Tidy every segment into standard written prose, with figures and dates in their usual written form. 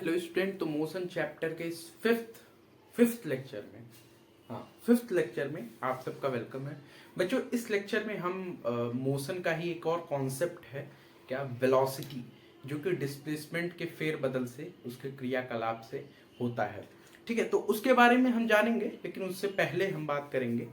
Hello student, तो motion chapter के इस फिफ्थ लेक्चर में फिफ्थ लेक्चर में आप सबका वेलकम है बच्चों। इस लेक्चर में हम मोशन का ही एक और कॉन्सेप्ट है, क्या, वेलोसिटी, जो कि डिस्प्लेसमेंट के फेरबदल से, उसके क्रियाकलाप से होता है। ठीक है, तो उसके बारे में हम जानेंगे, लेकिन उससे पहले हम बात करेंगे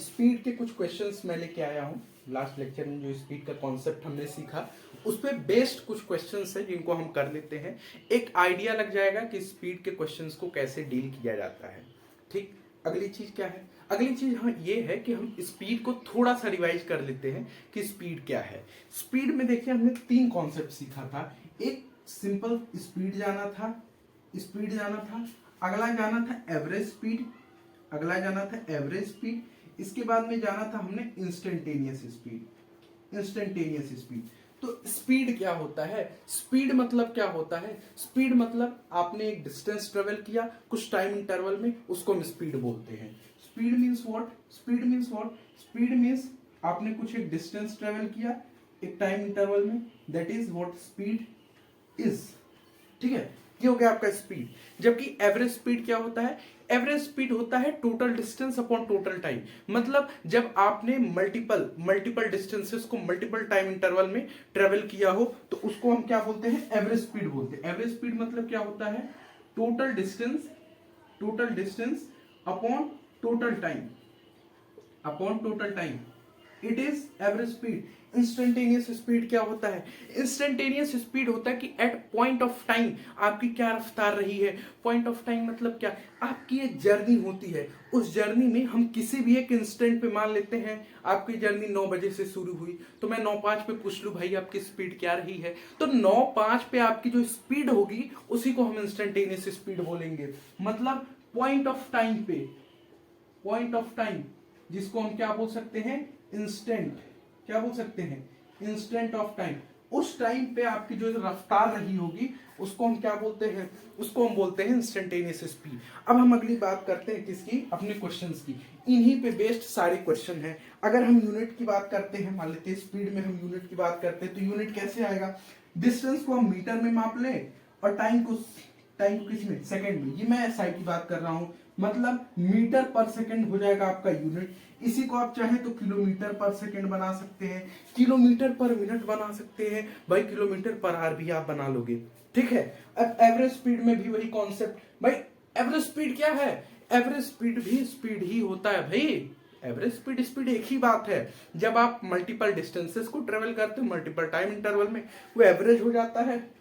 स्पीड के कुछ क्वेश्चंस मैं लेके आया हूँ। लास्ट लेक्चर में जो स्पीड का कॉन्सेप्ट हमने सीखा, उस पर बेस्ड कुछ क्वेश्चंस हैं जिनको हम कर लेते हैं। एक आइडिया लग जाएगा कि स्पीड के क्वेश्चंस को कैसे डील किया जाता है। ठीक, अगली चीज क्या है? अगली चीज ये है कि हम स्पीड को थोड़ा सा रिवाइज कर लेते हैं कि स्पीड क्या है। स्पीड में देखिए हमने तीन कॉन्सेप्ट सीखा था। एक सिंपल स्पीड जाना था, अगला जाना था एवरेज स्पीड, इसके बाद में जाना था हमने इंस्टेंटेनियस स्पीड। तो स्पीड क्या होता है? स्पीड मतलब क्या होता है? स्पीड मतलब आपने एक डिस्टेंस ट्रेवल किया कुछ टाइम इंटरवल में, उसको हम स्पीड बोलते हैं। Speed means what? Speed means आपने कुछ एक डिस्टेंस ट्रेवल किया एक टाइम इंटरवल में, that is what speed is. ठीक है, ये हो गया आपका स्पीड। जबकि एवरेज स्पीड क्या होता है? एवरेज स्पीड होता है total distance upon total time. मतलब जब आपने मल्टीपल डिस्टेंसेस को मल्टीपल टाइम इंटरवल में ट्रेवल किया हो, तो उसको हम क्या बोलते हैं? एवरेज स्पीड बोलते हैं। एवरेज स्पीड मतलब क्या होता है? Total distance upon total time, it is average speed. Instantaneous speed क्या होता है? इंस्टेंटेनियस स्पीड होता है कि एट पॉइंट ऑफ टाइम आपकी क्या रफ्तार रही है। पॉइंट ऑफ टाइम मतलब क्या? आपकी एक जर्नी होती है, उस जर्नी में हम किसी भी एक इंस्टेंट पे मान लेते हैं आपकी जर्नी 9 बजे से शुरू हुई, तो मैं 9:05 पे पूछ लूं भाई आपकी स्पीड क्या रही है, तो 9:05 पे आपकी जो स्पीड होगी उसी को हम इंस्टेंटेनियस स्पीड बोलेंगे। मतलब पॉइंट ऑफ टाइम जिसको हम क्या बोल सकते हैं? Instant of time. उस टाइम पे आपकी जो रफ्तार रही होगी उसको हम क्या बोलते हैं? उसको हम बोलते हैं इंस्टेंटेनियस स्पीड। अब हम अगली बात करते हैं किसकी? अपने क्वेश्चंस की। इन्हीं पे बेस्ड सारे क्वेश्चन हैं। अगर हम यूनिट की बात करते हैं, मान लेते हैं स्पीड में हम यूनिट की बात करते हैं, तो यूनिट कैसे आएगा? डिस्टेंस को हम मीटर में माप लें और टाइम को किस में? सेकंड में। ये मैं एसआई की बात कर रहा हूं, मतलब मीटर पर सेकंड हो जाएगा आपका यूनिट। इसी को आप चाहें तो किलोमीटर पर सेकंड बना सकते हैं, किलोमीटर पर मिनट बना सकते हैं, भाई किलोमीटर पर आवर भी आप बना लोगे। ठीक है, अब एवरेज स्पीड में भी वही कॉन्सेप्ट। भाई एवरेज स्पीड क्या है? एवरेज स्पीड भी स्पीड ही होता है भाई। एवरेज स्पीड एक ही बात है। जब आप मल्टीपल डिस्टेंसेस को ट्रेवल करते हो मल्टीपल टाइम इंटरवल में, वो एवरेज हो जाता है।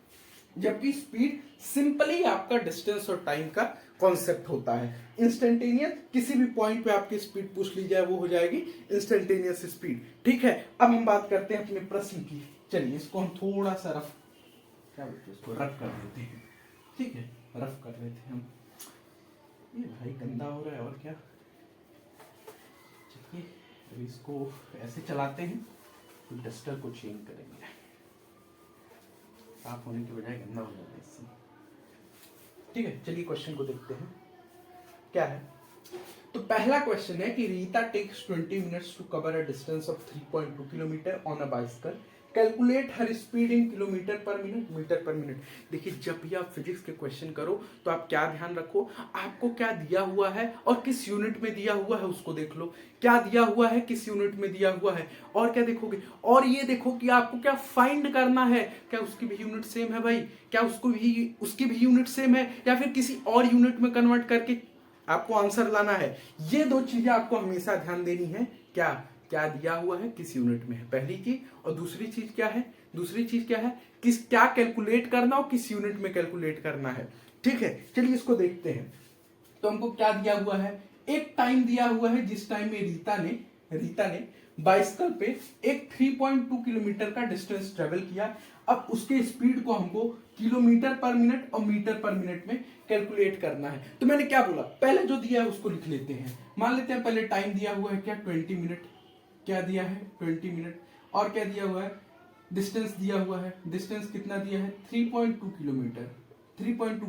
जबकि स्पीड सिंपली आपका डिस्टेंस और टाइम का कॉन्सेप्ट होता है। इंस्टेंटेनियस किसी भी पॉइंट पे आपकी स्पीड पूछ ली जाए वो हो जाएगी इंस्टेंटेनियस स्पीड। ठीक है, अब हम बात करते हैं अपने प्रश्न की। चलिए इसको हम थोड़ा सा रफ कर देते हैं। ठीक है, रफ कर लेते हैं हम। ये भाई गंदा हो रहा है और क्या। चलिए अब इसको ऐसे चलाते हैं, तो डस्टर को चेंज करेंगे। साफ होने की बजाय गंदा हो जाता है इससे। ठीक है, चलिए क्वेश्चन को देखते हैं क्या है। तो पहला क्वेश्चन है कि Rita takes 20 minutes to cover a distance of 3.2 kilometre on a bicycle, calculate her speed in kilometre per minute, metre per minute. देखिए जब भी आप फिजिक्स के क्वेश्चन करो तो आप क्या ध्यान रखो, आपको क्या दिया हुआ है और किस यूनिट में दिया हुआ है उसको देख लो। क्या दिया हुआ है, किस यूनिट में दिया हुआ है, और क्या देखोगे, और ये देखो कि आपको क्या फाइंड करना है। क्या उसकी भी यूनिट सेम है भाई? क्या उसकी भी यूनिट सेम है, या फिर किसी और यूनिट में कन्वर्ट करके आपको आंसर लाना है। ये दो चीजें आपको हमेशा ध्यान देनी है। क्या क्या दिया हुआ है, किस यूनिट में है, पहली चीज। और दूसरी चीज क्या है? किस क्या कैलकुलेट करना और किस यूनिट में कैलकुलेट करना है। ठीक है, चलिए इसको देखते हैं। तो हमको क्या दिया हुआ है? एक टाइम दिया हुआ है जिस टाइम में रीता ने बाइसिकल पे एक 3.2 किलोमीटर का डिस्टेंस ट्रेवल किया। अब उसके स्पीड को हमको किलोमीटर पर मिनट और मीटर पर मिनट में कैलकुलेट करना है। तो मैंने क्या बोला, पहले जो दिया है उसको लिख लेते हैं। मान लेते हैं पहले टाइम दिया हुआ है क्या? 20 मिनट। क्या दिया है? 20 मिनट। और क्या दिया हुआ है? डिस्टेंस दिया हुआ है। डिस्टेंस कितना दिया है? 3.2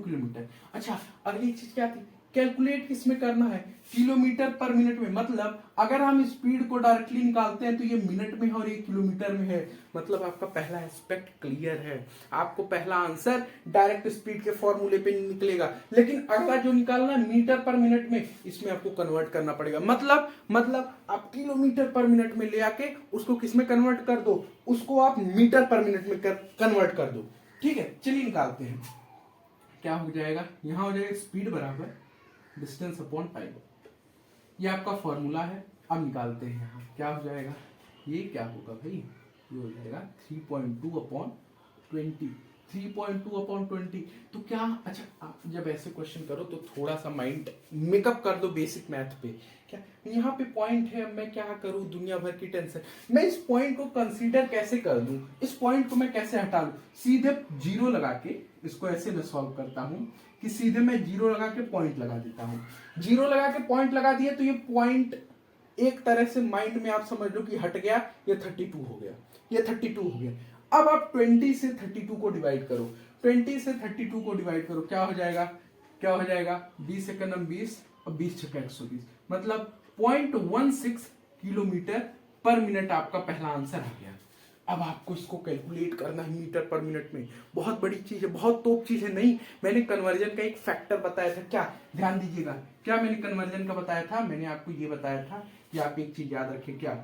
किलोमीटर। अच्छा, अगली चीज क्या थी? कैलकुलेट किसमें करना है, किलोमीटर पर मिनट में। मतलब अगर हम स्पीड को डायरेक्टली निकालते हैं तो ये मिनट में है और ये किलोमीटर में है। मतलब आपका पहला एस्पेक्ट क्लियर है, आपको पहला आंसर डायरेक्ट स्पीड के फॉर्मूले पे निकलेगा। लेकिन अगला जो निकालना है मीटर पर मिनट में, इसमें आपको कन्वर्ट करना पड़ेगा। मतलब आप किलोमीटर पर मिनट में ले आके उसको किस में कन्वर्ट कर दो, उसको आप मीटर पर मिनट में कन्वर्ट कर दो। ठीक है, चलिए निकालते हैं। क्या हो जाएगा, यहां हो जाएगा स्पीड बराबर डिस्टेंस अपॉन टाइम। ये आपका फॉर्मूला है। अब निकालते हैं यहाँ क्या हो जाएगा, ये क्या होगा भाई, ये हो जाएगा 3.2 अपॉन 20। 3.2 अपॉन 20 तो क्या, अच्छा आप जब ऐसे क्वेश्चन करो तो थोड़ा सा माइंड मेकअप कर दो बेसिक मैथ पे। क्या यहाँ पे पॉइंट है, मैं क्या करूँ, दुनिया भर की टेंशन, मैं इस पॉइंट को कंसीडर कैसे कर दूं, इस पॉइंट को मैं कैसे हटा लूं। सीधे जीरो लगा के इसको ऐसे मैं सॉल्व करता हूं कि सीधे मैं जीरो लगा के पॉइंट लगा देता हूं। जीरो लगा के पॉइंट लगा दिया तो ये पॉइंट एक तरह से माइंड में आप समझ लो कि हट गया, ये 32 हो गया, ये 32 हो गया। अब आप 20 से 32 को डिवाइड करो, 20 से 32 को डिवाइड करो, क्या हो जाएगा, क्या हो जाएगा, 20 एकम 20 और 20 छक्का 120, मतलब 0.16 किलोमीटर पर मिनट आपका पहला आंसर आ गया। अब आपको इसको कैलकुलेट करना है मीटर पर मिनट में। बहुत बड़ी चीज है, बहुत तोप चीज है। नहीं, मैंने कन्वर्जन का एक फैक्टर बताया था, क्या ध्यान दीजिएगा, क्या मैंने कन्वर्जन का बताया था, मैंने आपको ये बताया था कि आप एक चीज याद रखें, क्या,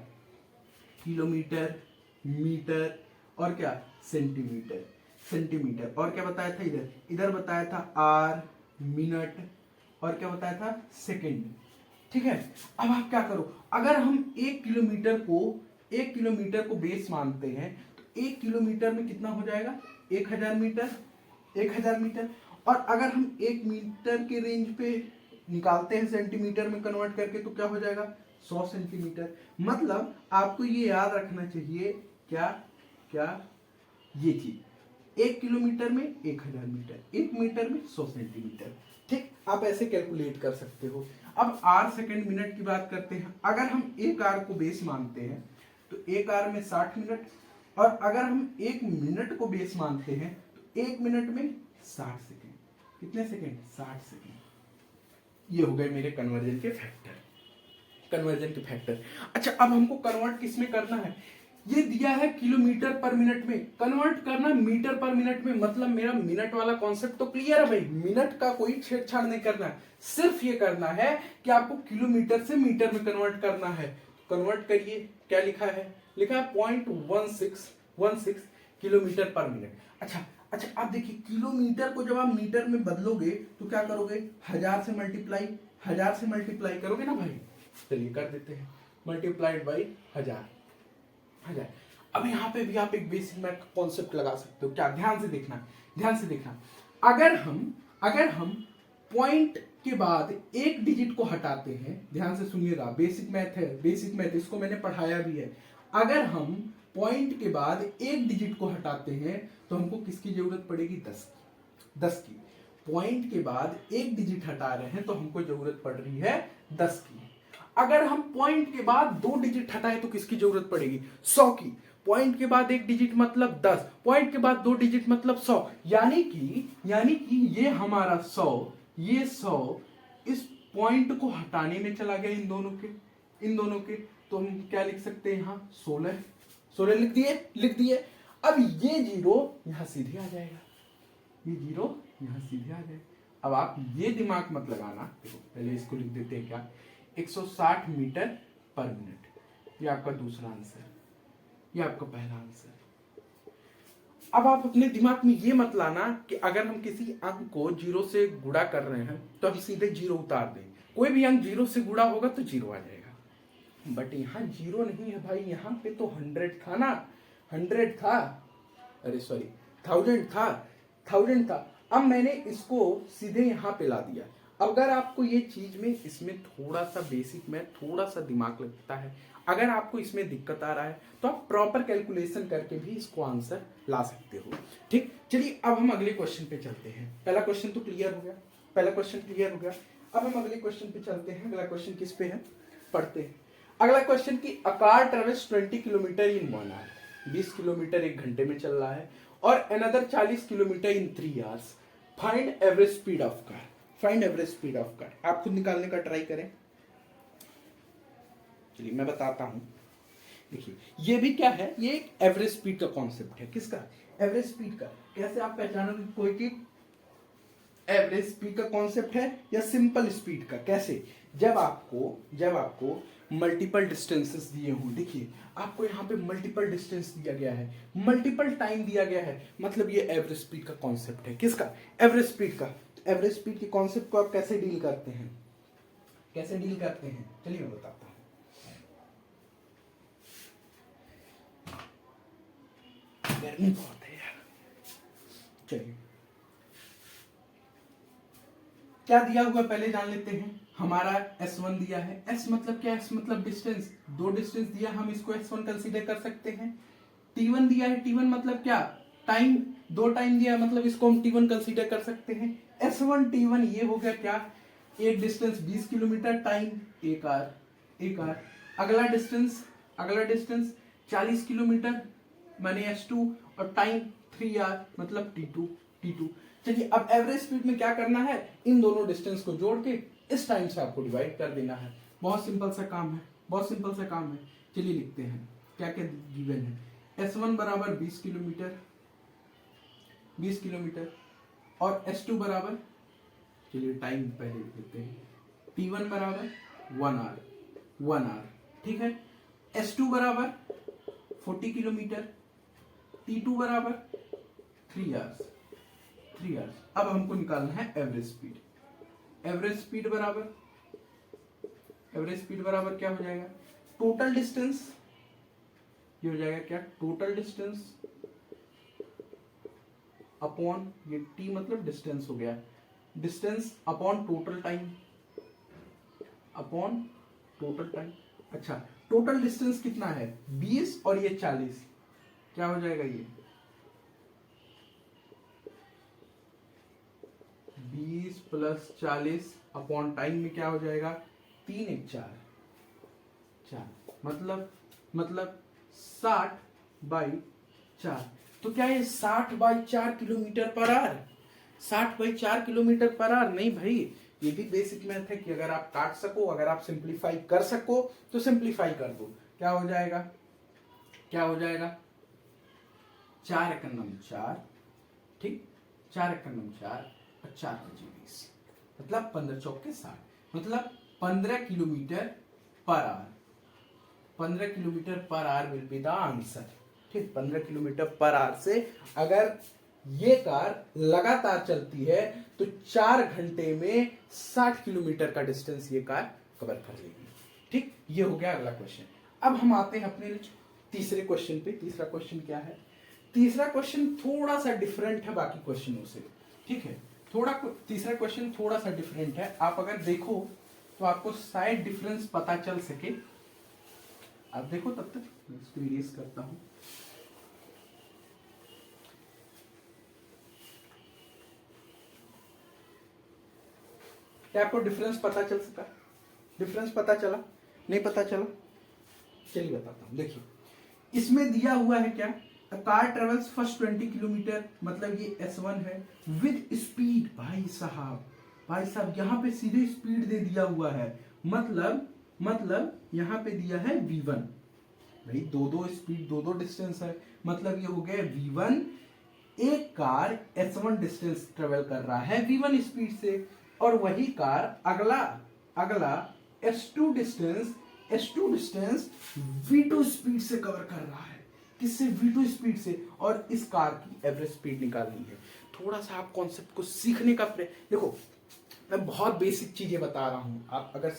किलोमीटर, मीटर और क्या, सेंटीमीटर, सेंटीमीटर, और क्या बताया था, इधर इधर बताया था आर, मिनट, और क्या बताया था, सेकेंड। ठीक है, अब आप क्या करो, अगर हम 1 किलोमीटर को बेस मानते हैं तो 1 किलोमीटर में कितना हो जाएगा, 1000 मीटर, 1000 मीटर। और अगर हम 1 मीटर के रेंज पे निकालते हैं सेंटीमीटर में कन्वर्ट करके तो क्या हो जाएगा, 100 सेंटीमीटर। मतलब आपको ये याद रखना चाहिए, क्या क्या, ये चीज 1 किलोमीटर में 1000 मीटर, 1 मीटर में 100 सेंटीमीटर। ठीक, आप ऐसे कैलकुलेट कर सकते हो। अब आर सेकेंड मिनट की बात करते हैं। अगर हम एक आर को बेस मानते हैं तो एक आर में 60 मिनट, और अगर हम 1 मिनट को बेस मानते हैं तो 1 मिनट में 60 सेकेंड। कितने सेकेंड, 60 सेकेंड। ये हो गए मेरे कन्वर्जन के फैक्टर, कन्वर्जन के फैक्टर। अच्छा, अब हमको कन्वर्ट किस में करना है, ये दिया है किलोमीटर पर मिनट में, कन्वर्ट करना मीटर पर मिनट में। मतलब मेरा मिनट वाला कॉन्सेप्ट तो क्लियर है भाई, मिनट का कोई छेड़छाड़ नहीं करना है, सिर्फ ये करना है कि आपको किलोमीटर से मीटर में कन्वर्ट करना है। कन्वर्ट करिए, क्या लिखा है, लिखा है 0.16 किलोमीटर पर मिनट। अच्छा, आप देखिए किलोमीटर को जब आप मीटर में बदलोगे तो क्या करोगे, 1000 से मल्टीप्लाई करोगे ना भाई। चलिए कर देते हैं, मल्टीप्लाइड बाई 1000। अब यहाँ पे भी आप एक बेसिक मैथ कॉन्सेप्ट लगा सकते हो, क्या, ध्यान से देखना। अगर हम पॉइंट के बाद एक डिजिट को हटाते हैं, ध्यान से सुनिएगा, बेसिक मैथ है, बेसिक मैथ, इसको मैंने पढ़ाया भी है। अगर हम पॉइंट के बाद एक डिजिट को हटाते हैं तो हमको किसकी जरूरत पड़ेगी, 10 की। पॉइंट के बाद एक डिजिट हटा रहे हैं तो हमको जरूरत पड़ रही है 10 की। अगर हम पॉइंट के बाद 2 डिजिट हटाए तो किसकी जरूरत पड़ेगी, 100 की। पॉइंट के बाद एक डिजिट मतलब 10, पॉइंट के बाद 2 डिजिट मतलब 100। यानी कि ये हमारा 100, ये 100 इस पॉइंट को हटाने में चला गया, इन दोनों के। तो हम क्या लिख सकते हैं यहाँ, 16 लिख दिए। अब ये जीरो यहां सीधे आ जाएगा, ये जीरो यहां सीधे आ जाएगा। अब आप ये दिमाग मत लगाना, देखो पहले इसको लिख देते हैं, क्या, 160 मीटर पर मिनट। ये आपका दूसरा आंसर, ये आपका पहला आंसर। अब आप अपने दिमाग में ये मत लाना कि अगर हम किसी अंक को जीरो से गुणा कर रहे हैं तो हम सीधे जीरो उतार दें। कोई भी अंक जीरो से गुणा होगा तो जीरो आ जाएगा, बट यहाँ जीरो नहीं है भाई, यहाँ पे तो 100 था ना, 100 था, अरे सॉरी 1000 था। अब मैंने इसको सीधे यहाँ पे ला दिया। अगर आपको ये चीज में इसमें थोड़ा सा बेसिक में थोड़ा सा दिमाग लगता है, अगर आपको इसमें दिक्कत आ रहा है तो आप प्रॉपर कैलकुलेशन करके भी इसको आंसर ला सकते हो। ठीक, चलिए अब हम अगले क्वेश्चन पे चलते हैं। पहला क्वेश्चन तो क्लियर हो गया, अब हम अगले क्वेश्चन पे चलते हैं। अगला क्वेश्चन किस पे है, पढ़ते हैं। अगला क्वेश्चन की a car travels 20 kilometre in 1 hour, 20 kilometre 1 घंटे में चल रहा है, और another 40 kilometre in 3 hours, find average speed of car. Find average speed of car. आप खुद निकालने का ट्राई करें। चलिए मैं बताता हूं। देखिए ये भी क्या है, ये एक एवरेज स्पीड का कॉन्सेप्ट है। किसका? एवरेज स्पीड का। कैसे आप पहचानोगे कोई चीज एवरेज स्पीड का कॉन्सेप्ट है या सिंपल स्पीड का? कैसे? जब आपको मल्टीपल डिस्टेंसेस दिए हों। देखिए आपको यहाँ पे मल्टीपल डिस्टेंस दिया गया है, मल्टीपल टाइम दिया गया है, मतलब ये एवरेज स्पीड का कॉन्सेप्ट है। किसका? एवरेज स्पीड का। एवरेज स्पीड के कॉन्सेप्ट को आप कैसे डील करते हैं? कैसे डील करते हैं चलिए मैं बताता हूं। गर्मी बहुत है यार। चलिए क्या दिया हुआ पहले जान लेते हैं। हमारा S1 दिया है। S मतलब क्या? S मतलब डिस्टेंस। दो डिस्टेंस दिया, हम इसको S1 कंसीडर कर सकते हैं। T1 दिया है। T1 मतलब क्या? टाइम। दो टाइम दिया मतलब इसको हम T1 कंसीडर कर सकते हैं। S1 T1 ये हो गया क्या? एक distance 20 kilometre, time 1 hour. 1 hour. अगला डिस्टेंस 40 किलोमीटर माने S2 और टाइम 3 आवर मतलब T2। चलिए अब एवरेज स्पीड में क्या करना है? इन दोनों डिस्टेंस को जोड़ के इस टाइम से आपको डिवाइड कर देना है। बहुत सिंपल सा काम है। चलिए लिखते हैं क्या क्या गिवन है। S1 बराबर 20 किलोमीटर और S2 बराबर, चलिए टाइम पहले लिख लेते हैं, T1 बराबर 1 आवर। ठीक है। S2 बराबर 40 किलोमीटर, T2 बराबर 3 आवर्स। अब हमको निकालना है एवरेज स्पीड। एवरेज स्पीड बराबर क्या हो जाएगा? Total distance. ये हो जाएगा क्या? टोटल डिस्टेंस अपॉन, ये T मतलब डिस्टेंस हो गया, डिस्टेंस अपॉन टोटल टाइम। अच्छा टोटल डिस्टेंस कितना है? 20 और ये 40, क्या हो जाएगा? ये 20 प्लस 40 अपॉन टाइम में क्या हो जाएगा? 3 1 4 मतलब 60/4। तो क्या ये 60/4 kilometre per hour? 60/4 kilometre per hour नहीं भाई, ये भी बेसिक मैथ है कि अगर आप काट सको, अगर आप सिंप्लीफाई कर सको तो सिंप्लीफाई कर दो। क्या हो जाएगा? 4 एकम 4, ठीक, 4 एकम 4 और 4 5 20, मतलब 15 चौके 60, मतलब 15 kilometre per hour. 15 kilometre per hour will be the answer. ठीक, 15 किलोमीटर पर आवर से अगर ये कार लगातार चलती है तो 4 घंटे में 60 किलोमीटर का डिस्टेंस ये कार कवर कर लेगी। ठीक, ये हो गया अगला क्वेश्चन। अब हम आते हैं अपने तीसरे क्वेश्चन पे। तीसरा क्वेश्चन क्या है? तीसरा क्वेश्चन थोड़ा सा डिफरेंट है बाकी क्वेश्चनों से। ठीक है, तीसरा क्वेश्चन थोड़ा सा डिफरेंट है। आप अगर देखो तो आपको शायद डिफरेंस पता चल सके। आप देखो तब तक इसको इरेज करता हूं। क्या आपको डिफरेंस पता चल सका? डिफरेंस पता चला? नहीं पता चला? चलिए बताता हूं। देखिए इसमें दिया हुआ है क्या? A car travels first 20 kilometre, मतलब ये S1 है, विद स्पीड। भाई साहब यहाँ पे सीधे स्पीड दे दिया हुआ है, मतलब यहाँ पे दिया है V1। भाई दो स्पीड दो डिस्टेंस है, मतलब ये हो गया V1। एक कार S1 डिस्टेंस ट्रेवल कर रहा है V1 स्पीड से, और वही कार अगला S2 डिस्टेंस V2 स्पीड से कवर कर रहा है। किससे? V2 स्पीड से। और इस कार की एवरेज स्पीड निकालनी है। थोड़ा सा आप कॉन्सेप्ट को सीखने का देखो मैं बहुत बेसिक चीजें बता रहा हूं, आप अगर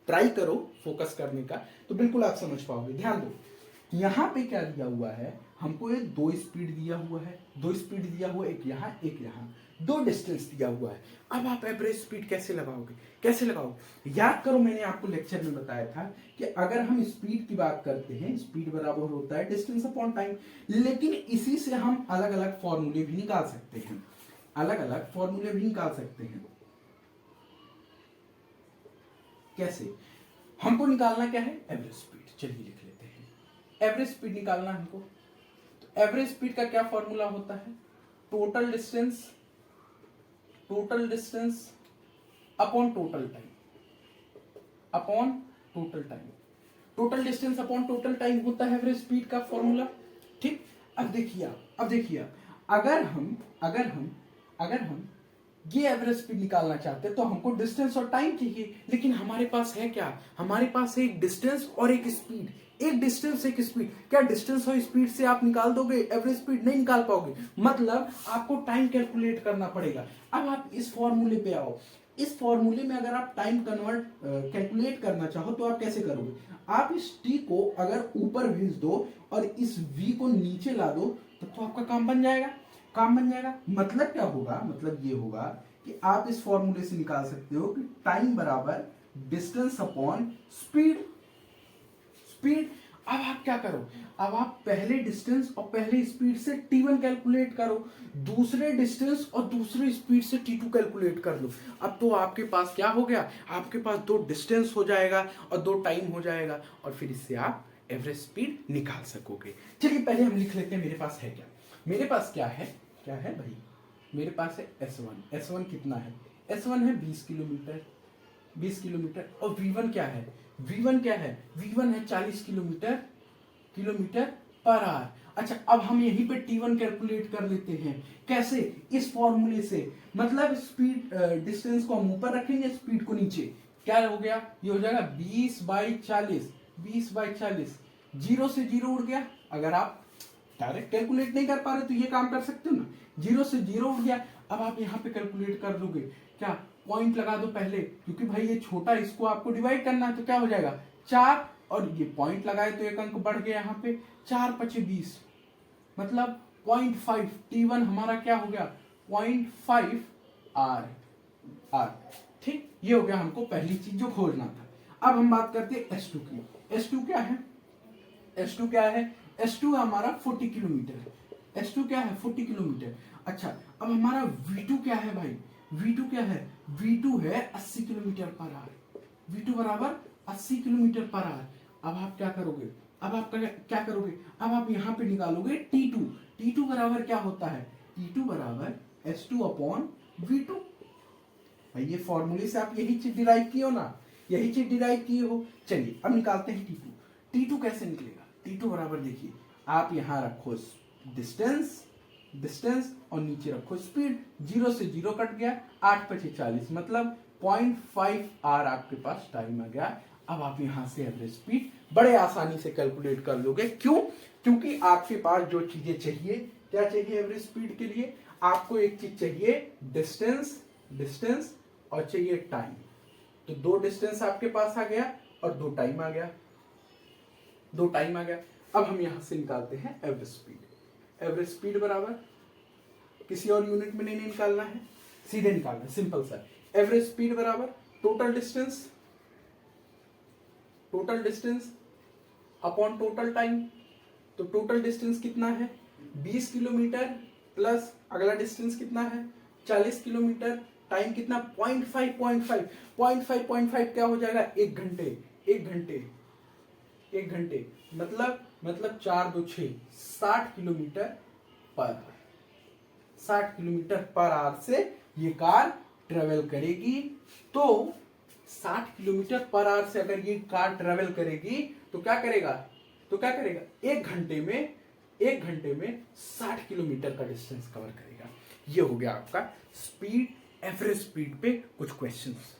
ट्राई करो फोकस करने का तो बिल्कुल आप समझ पाओगे। ध्यान दो, यहां पे क्या दिया हुआ है? हमको ये दो स्पीड दिया हुआ है, एक यहां, दो डिस्टेंस दिया हुआ है। अब आप एवरेज स्पीड कैसे लगाओगे? याद करो, मैंने आपको लेक्चर में बताया था कि अगर हम स्पीड की बात करते हैं, स्पीड बराबर होता है डिस्टेंस अपॉन टाइम, लेकिन इसी से हम अलग अलग फॉर्मूले भी निकाल सकते हैं। कैसे? हमको निकालना क्या है? Average speed. चलिए लिख लेते हैं। एवरेज स्पीड निकालना हमको, तो एवरेज स्पीड का क्या फॉर्मूला होता है? Total distance upon total time, upon total time, total distance upon total time होता है एवरेज स्पीड का फॉर्मूला। ठीक, अब देखिए अगर हम ये एवरेज स्पीड निकालना चाहते हैं तो हमको डिस्टेंस और टाइम चाहिए, लेकिन हमारे पास है क्या, हमारे पास है एक डिस्टेंस और एक स्पीड, एक डिस्टेंस एक स्पीड। क्या डिस्टेंस और स्पीड से आप निकाल दोगे एवरेज स्पीड? नहीं निकाल पाओगे, मतलब आपको टाइम कैलकुलेट करना पड़ेगा। अब आप इस फॉर्मूले पे आओ, इस फॉर्मूले में अगर आप टाइम कन्वर्ट कैलकुलेट करना चाहो तो आप कैसे करोगे? आप इस t को अगर ऊपर भेज दो और इस v को नीचे ला दो तो आपका काम बन जाएगा, काम बन जाएगा। मतलब क्या होगा, मतलब ये होगा कि आप इस फॉर्मूले से निकाल सकते हो कि टाइम बराबर डिस्टेंस अपॉन स्पीड, स्पीड। अब आप क्या करो, अब आप पहले डिस्टेंस और पहले स्पीड से t1 कैलकुलेट करो, दूसरे डिस्टेंस और दूसरे स्पीड से t2 कैलकुलेट कर लो। अब तो आपके पास क्या हो गया, आपके पास दो डिस्टेंस हो जाएगा और दो टाइम हो जाएगा, और फिर इससे आप एवरेज स्पीड निकाल सकोगे। चलिए पहले हम लिख लेते हैं मेरे पास है क्या, मेरे पास क्या है, क्या है भाई, मेरे पास है S1, S1 कितना है, S1 है 20 किलोमीटर, 20 किलोमीटर। और V1 क्या है, V1 क्या है, V1 है 40 किलोमीटर, किलोमीटर पर आवर। अच्छा, अब हम यहीं पे T1 कैलकुलेट कर लेते हैं, कैसे, इस फॉर्मूले से, मतलब स्पीड डिस्टेंस को हम ऊपर रखेंगे, स्पीड को नीचे। क्या हो गया, ये हो जाएगा 20/40, 20/40, 0 से 0 उड़ गया। अगर आप डायरेक्ट कैलकुलेट नहीं कर पा रहे तो ये काम कर सकते हो ना, 0 से 0 उड़ गया। अब आप यहाँ पे कैलकुलेट कर दोगे, क्या पॉइंट लगा दो पहले, क्योंकि भाई ये छोटा, इसको आपको डिवाइड करना है, तो क्या हो जाएगा 4, और ये पॉइंट लगाए तो एक अंक बढ़ गया यहाँ पे, 4×5 = 20, मतलब 0.5, T1 हमारा क्या हो गया 0.5 R। ठीक, ये हो गया हमको पहली चीज जो खोजना था। अब हम बात करते हैं S2 की। S2 क्या है, S2 क्या है, S2 हमारा 40 किलोमीटर, S2 क्या है 40 किलोमीटर। अच्छा, अब हमारा V2 क्या है भाई, V2 क्या है, V2 है 80 किलोमीटर पर आवर, V2 बराबर 80 किलोमीटर पर आवर। अब आप क्या करोगे, अब आप क्या करोगे, अब आप यहाँ पे निकालोगे T2, T2 बराबर क्या होता है, T2 बराबर S2 अपॉन V2। भाई ये फॉर्मूले से आप यही चीज डिराइव किए हो ना, यही चीज डिराइव किए हो। चलिए अब निकालते हैं T2, T2 कैसे निकलेगा, T2 बराबर देखिए, आप यहाँ रखो डिस्टेंस, डिस्टेंस और नीचे रखो स्पीड, 0 से 0 कट गया, 8×5 = 40, मतलब 0.5 R आपके पास टाइम आ गया। अब आप यहाँ से एवरेज स्पीड बड़े आसानी से कैलकुलेट कर लोगे। क्यों, क्योंकि आपके पास जो चीजें चाहिए, क्या चाहिए एवरेज स्पीड के लिए, आपको एक चीज चाहिए डिस्टेंस, डिस्टेंस और चाहिए टाइम। तो दो डिस्टेंस आपके पास आ गया और दो टाइम आ गया, दो टाइम आ गया। अब हम यहां से निकालते हैं एवरेज स्पीड। एवरेज स्पीड बराबर किसी और यूनिट में नहीं निकालना है, सीधे निकालना है, सिंपल सा। एवरेज स्पीड बराबर total distance, total distance upon total time. तो टोटल डिस्टेंस कितना है 20 किलोमीटर प्लस अगला डिस्टेंस कितना है 40 किलोमीटर, टाइम कितना 0.5 क्या हो जाएगा 1 घंटे, 1 घंटे, 1 घंटे, मतलब 4 2 6 60 kilometre per hour, 60 kilometre per hour से ये कार ट्रेवल करेगी। तो 60 किलोमीटर पर आवर से अगर ये कार ट्रेवल करेगी तो क्या करेगा, तो क्या करेगा 1 घंटे में, 1 घंटे में 60 किलोमीटर का डिस्टेंस कवर करेगा। ये हो गया आपका स्पीड, एवरेज स्पीड पे कुछ क्वेश्चंस।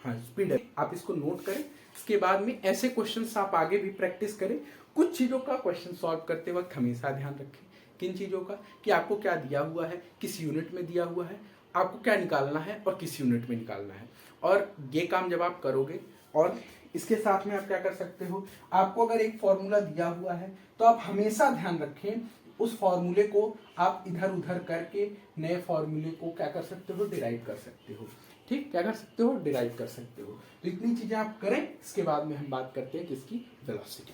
हाँ स्पीड है, आप इसको नोट करें, इसके बाद में ऐसे क्वेश्चंस आप आगे भी प्रैक्टिस करें। कुछ चीजों का क्वेश्चन सॉल्व करते वक्त हमेशा ध्यान रखें, किन चीजों का, कि आपको क्या दिया हुआ है, किस यूनिट में दिया हुआ है, आपको क्या निकालना है और किस यूनिट में निकालना है। और ये काम जब आप करोगे, और इसके साथ में आप क्या कर सकते हो, आपको अगर एक फॉर्मूला दिया हुआ है तो आप हमेशा ध्यान रखें उस फॉर्मूले को आप इधर उधर करके नए फॉर्मूले को क्या कर सकते हो, डिराइव कर सकते हो। ठीक, क्या कर सकते हो, डिराइव कर सकते हो। तो इतनी चीजें आप करें, इसके बाद में हम बात करते हैं किसकी, वेलोसिटी।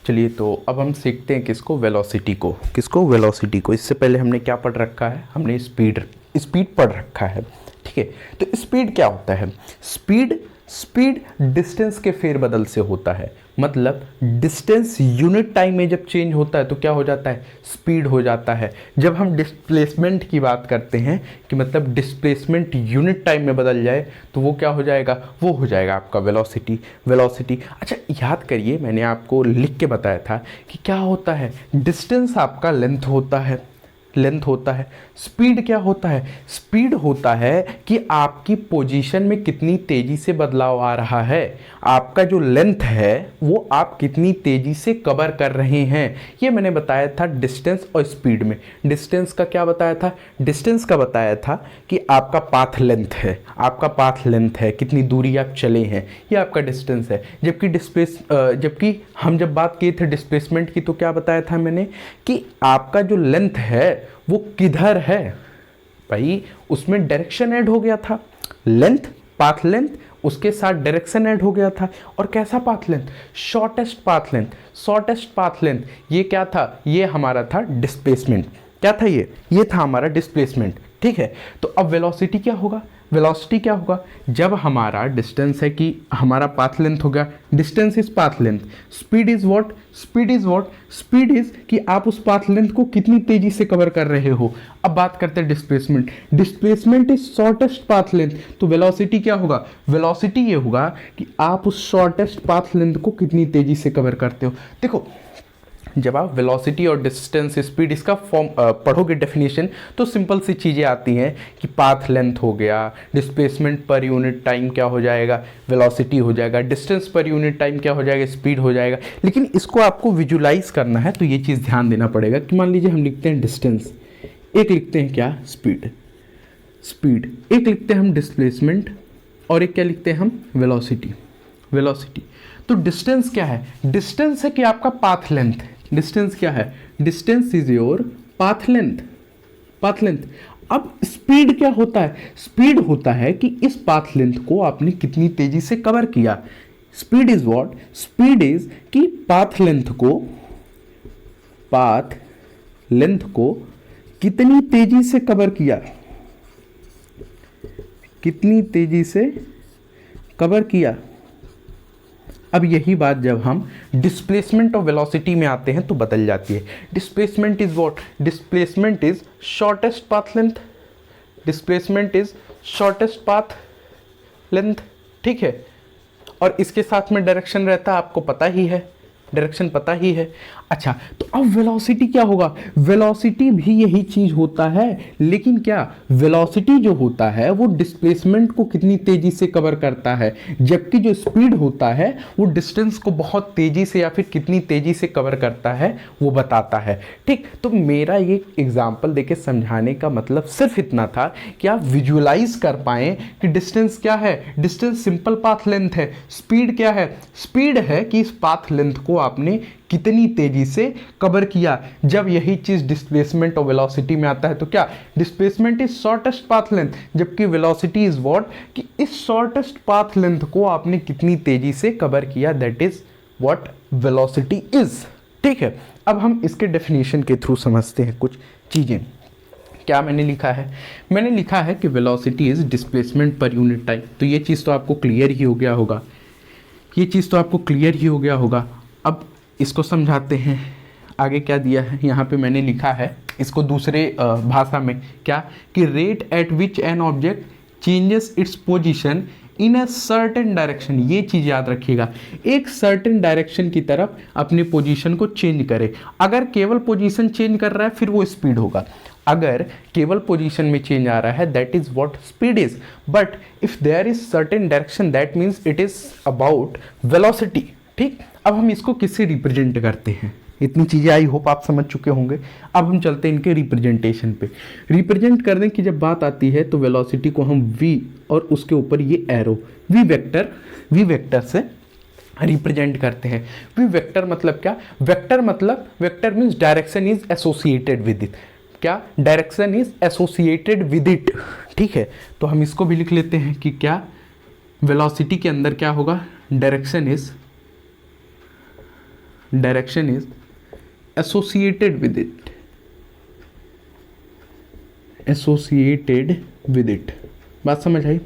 चलिए तो अब हम सीखते हैं किसको, वेलोसिटी को। किसको, वेलोसिटी को। इससे पहले हमने क्या पढ़ रखा है, हमने स्पीड पढ़ रखा है। ठीक है। तो स्पीड क्या होता है? स्पीड डिस्टेंस के फेरबदल से होता है। मतलब डिस्टेंस यूनिट टाइम में जब चेंज होता है तो क्या हो जाता है? स्पीड हो जाता है। जब हम डिस्प्लेसमेंट की बात करते हैं कि मतलब डिस्प्लेसमेंट यूनिट टाइम में बदल जाए तो वो क्या हो जाएगा? वो हो जाएगा आपका वेलोसिटी। अच्छा याद करिए, मैंने आपको लिख के बताया था कि क्या होता है? डिस्टेंस आपका लेंथ होता है। स्पीड क्या होता है? स्पीड होता है कि आपकी पोजीशन में कितनी तेजी से बदलाव आ रहा है। आपका जो लेंथ है वो आप कितनी तेजी से कवर कर रहे हैं, ये मैंने बताया था डिस्टेंस और स्पीड में। डिस्टेंस का क्या बताया था? डिस्टेंस का बताया था कि आपका पाथ लेंथ है, कितनी दूरी आप चले हैं, ये आपका डिस्टेंस है। जबकि हम जब बात किए थे डिस्प्लेसमेंट की तो क्या बताया था मैंने कि आपका जो लेंथ है वो किधर है। भाई उसमें डायरेक्शन ऐड हो गया था, पाथ लेंथ उसके साथ डायरेक्शन ऐड हो गया था। और कैसा path length? Shortest path length. ये क्या था? ये हमारा था डिस्प्लेसमेंट। क्या था ये था हमारा डिस्प्लेसमेंट। ठीक है। तो अब वेलोसिटी क्या होगा? जब हमारा डिस्टेंस है कि हमारा पाथ लेंथ हो गया, distance is path length, speed is what? Speed is कि आप उस पाथ लेंथ को कितनी तेजी से कवर कर रहे हो। अब बात करते हैं displacement is shortest path length, तो वेलोसिटी क्या होगा? वेलोसिटी ये होगा कि आप उस शॉर्टेस्ट पाथ लेंथ को कितनी तेजी से कवर करते हो। देखो जब आप वेलोसिटी और डिस्टेंस स्पीड इसका फॉर्म पढ़ोगे डेफिनेशन तो सिंपल सी चीज़ें आती हैं कि पाथ लेंथ हो गया, डिस्प्लेसमेंट पर यूनिट टाइम क्या हो जाएगा? वेलोसिटी हो जाएगा, डिस्टेंस पर यूनिट टाइम क्या हो जाएगा? स्पीड हो जाएगा। लेकिन इसको आपको विजुलाइज करना है तो ये चीज़ ध्यान देना पड़ेगा कि मान लीजिए हम लिखते हैं डिस्टेंस, एक लिखते हैं क्या? स्पीड, एक लिखते हैं हम डिस्प्लेसमेंट और एक क्या लिखते हैं हम? वेलोसिटी। तो डिस्टेंस क्या है? डिस्टेंस है कि आपका पाथ लेंथ। डिस्टेंस क्या है? Distance is your path length. अब स्पीड क्या होता है? स्पीड होता है कि इस पाथ लेंथ को आपने कितनी तेजी से कवर किया। Speed is what? Speed is कि पाथ लेंथ को कितनी तेजी से कवर किया। अब यही बात जब हम डिस्प्लेसमेंट और वेलोसिटी में आते हैं तो बदल जाती है। Displacement is what? Displacement is shortest path length. ठीक है। और इसके साथ में डायरेक्शन रहता है, आपको पता ही है, डायरेक्शन पता ही है। अच्छा तो अब वेलोसिटी क्या होगा? वेलोसिटी भी यही चीज होता है, लेकिन क्या वेलोसिटी जो होता है वो डिस्प्लेसमेंट को कितनी तेजी से कवर करता है, जबकि जो स्पीड होता है वो डिस्टेंस को बहुत तेजी से या फिर कितनी तेजी से कवर करता है वो बताता है। ठीक। तो मेरा ये एग्जांपल देके समझाने का मतलब सिर्फ इतना था कि आप विजुअलाइज कर पाएं कि डिस्टेंस क्या है? डिस्टेंस सिंपल पाथ लेंथ है। स्पीड क्या है? स्पीड है कि इस पाथ लेंथ को आपने कितनी तेजी से कवर किया। जब यही चीज डिस्प्लेसमेंट और वेलोसिटी में आता है तो क्या? Displacement is shortest path length, जबकि वेलोसिटी इज व्हाट? कि इस शॉर्टेस्ट पाथ लेंथ को आपने कितनी तेजी से कवर किया, that is what velocity is. ठीक है। अब हम इसके डेफिनेशन के थ्रू समझते हैं कुछ चीजें। क्या मैंने लिखा है? मैंने लिखा है कि velocity is displacement per unit time. तो ये चीज तो आपको क्लियर ही हो गया होगा। अब इसको समझाते हैं। आगे क्या दिया है यहाँ पे? मैंने लिखा है इसको दूसरे भाषा में क्या, कि rate at which an object changes its position in a certain direction. ये चीज याद रखिएगा, एक सर्टेन डायरेक्शन की तरफ अपनी पोजीशन को चेंज करे। अगर केवल पोजीशन चेंज कर रहा है फिर वो स्पीड होगा। अगर केवल पोजीशन में चेंज आ रहा है that is what speed is. But if there is certain direction that means it is about velocity. ठीक। अब हम इसको किससे रिप्रेजेंट करते हैं? इतनी चीज़ें आई होप आप समझ चुके होंगे। अब हम चलते हैं इनके रिप्रेजेंटेशन पे। रिप्रेजेंट करने की जब बात आती है तो वेलोसिटी को हम v और उसके ऊपर ये एरो v वेक्टर से रिप्रेजेंट करते हैं। v वेक्टर मतलब क्या? Vector means direction is associated with it. क्या? Direction is associated with it. ठीक है। तो हम इसको भी लिख लेते हैं कि क्या वेलोसिटी के अंदर क्या होगा? Direction is associated with it। बात समझ आई?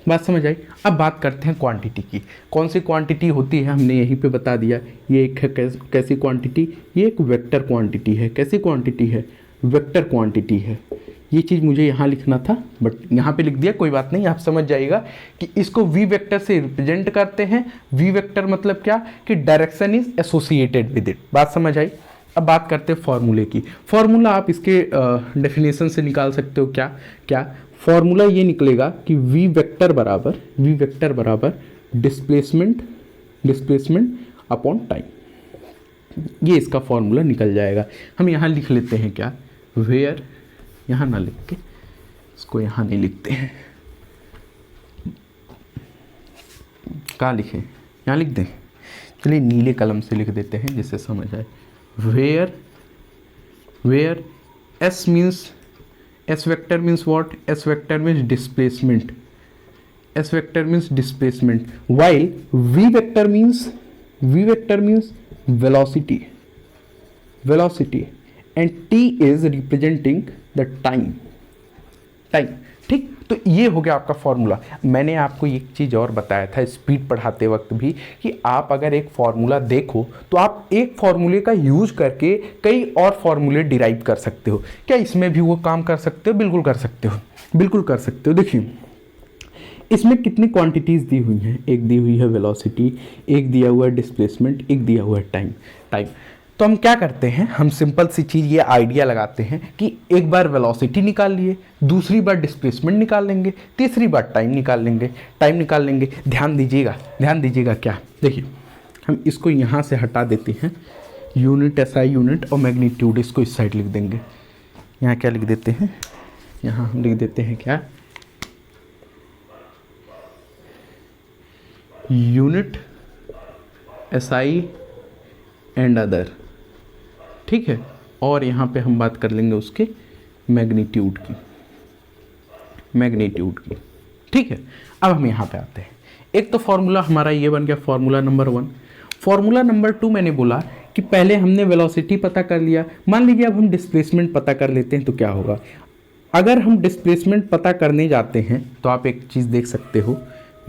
बात समझ आई? अब बात करते हैं क्वांटिटी की। कौन सी क्वांटिटी होती है हमने यहीं पे बता दिया। ये एक है कैसी क्वांटिटी, ये एक वेक्टर क्वांटिटी है। कैसी क्वांटिटी है? वेक्टर क्वांटिटी है। ये चीज़ मुझे यहाँ लिखना था बट यहाँ पे लिख दिया, कोई बात नहीं, आप समझ जाइएगा कि इसको वी वेक्टर से रिप्रेजेंट करते हैं। वी वेक्टर मतलब क्या कि direction is associated with it. बात समझ आई? अब बात करते हैं फॉर्मूले की। फॉर्मूला आप इसके डेफिनेशन से निकाल सकते हो। क्या क्या फॉर्मूला ये निकलेगा कि वी वेक्टर बराबर डिस्प्लेसमेंट अपॉन टाइम। ये इसका फॉर्मूला निकल जाएगा। हम यहाँ लिख लेते हैं क्या, वेयर, यहाँ ना लिख के इसको यहाँ नहीं लिखते हैं, कहाँ लिखें, यहाँ लिख दें। चलिए नीले कलम से लिख देते हैं जिससे समझ आए। Where S means, S vector means what, S vector means displacement, S vector means displacement, while v vector means velocity and t is representing the time। ठीक, तो ये हो गया आपका फॉर्मूला। मैंने आपको एक चीज़ और बताया था स्पीड पढ़ाते वक्त भी कि आप अगर एक फॉर्मूला देखो तो आप एक फॉर्मूले का यूज करके कई और फॉर्मूले डिराइव कर सकते हो। क्या इसमें भी वो काम कर सकते हो? बिल्कुल कर सकते हो, बिल्कुल कर सकते हो। देखिए इसमें कितनी क्वांटिटीज़ दी हुई हैं, एक दी हुई है वेलोसिटी, एक दिया हुआ है डिस्प्लेसमेंट, एक दिया हुआ है टाइम। तो हम क्या करते हैं, हम सिंपल सी चीज़ ये आइडिया लगाते हैं कि एक बार वेलोसिटी निकाल लिए, दूसरी बार डिस्प्लेसमेंट निकाल लेंगे, तीसरी बार टाइम निकाल लेंगे। ध्यान दीजिएगा क्या, देखिए हम इसको यहाँ से हटा देते हैं, यूनिट एसआई यूनिट और मैग्नीट्यूड इसको इस साइड लिख देंगे। यहाँ क्या लिख देते हैं, यहाँ हम लिख देते हैं क्या, यूनिट एसआई एंड अदर। ठीक है, और यहाँ पे हम बात कर लेंगे उसके मैग्नीट्यूड की। ठीक है, अब हम यहाँ पे आते हैं। एक तो फॉर्मूला हमारा ये बन गया, फॉर्मूला नंबर 1। फॉर्मूला नंबर 2 मैंने बोला कि पहले हमने वेलोसिटी पता कर लिया। मान लीजिए अब हम डिस्प्लेसमेंट पता कर लेते हैं तो क्या होगा। अगर हम डिस्प्लेसमेंट पता करने जाते हैं तो आप एक चीज़ देख सकते हो,